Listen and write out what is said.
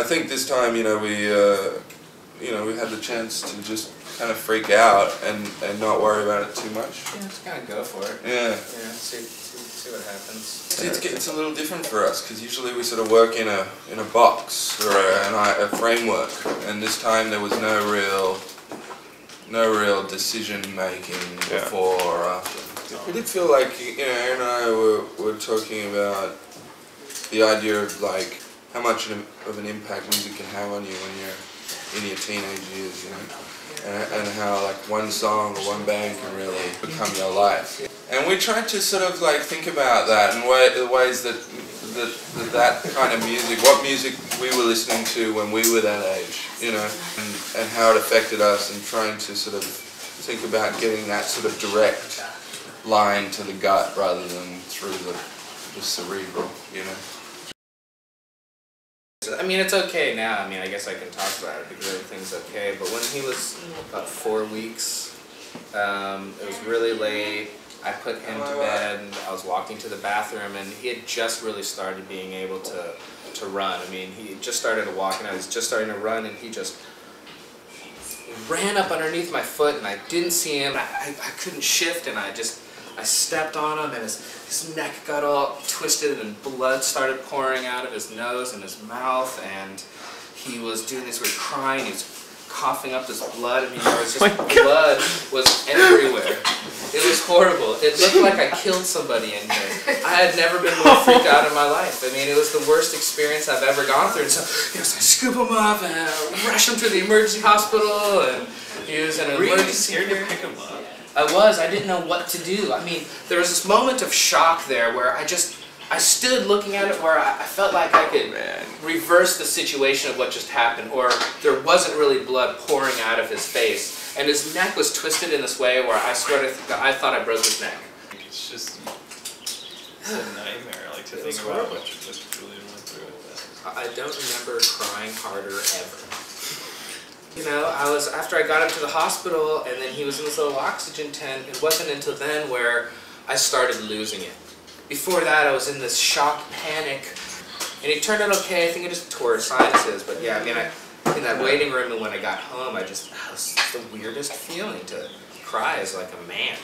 think this time, we had the chance to just kind of freak out and not worry about it too much. Yeah, just kind of go for it. Yeah. See what happens. It's a little different for us because usually we sort of work in a box or a framework, and this time there was no real decision making before or after. We did feel like Aaron and I were talking about the idea of like how much of an impact music can have on you when you're in your teenage years, and how like one song or one band can really become your life. And we tried to sort of like think about that and the ways that kind of music, what music we were listening to when we were that age, and how it affected us, and trying to sort of think about getting that sort of direct line to the gut rather than through the cerebral, I mean, it's okay now. I mean, I guess I can talk about it because everything's okay. But when he was about 4 weeks, it was really late. I put him to bed, and I was walking to the bathroom, and he had just really started being able to run. I mean, he just started to walk, and I was just starting to run, and he just ran up underneath my foot, and I didn't see him. I couldn't shift, and I stepped on him, and his neck got all twisted, and blood started pouring out of his nose and his mouth, and he was doing this weird crying. He was coughing up this blood. I mean, there was just blood was everywhere. It was horrible. It looked like I killed somebody in here. I had never been more freaked out in my life. I mean, it was the worst experience I've ever gone through. And so, I scoop him up and rush him to the emergency hospital, and he was in an emergency. Were you scared to pick him up? I didn't know what to do. I mean, there was this moment of shock there where I stood looking at it where I felt like I could reverse the situation of what just happened, or there wasn't really blood pouring out of his face, and his neck was twisted in this way where I swear I thought I broke his neck. It's just a nightmare, like to think about what Julian went through with this. I don't remember crying harder ever. After I got him to the hospital and then he was in this little oxygen tent, it wasn't until then where I started losing it. Before that I was in this shock panic, and he turned out okay. I think I just tore his sinuses, but yeah, I mean, in that waiting room and when I got home, it was the weirdest feeling to cry as like a man.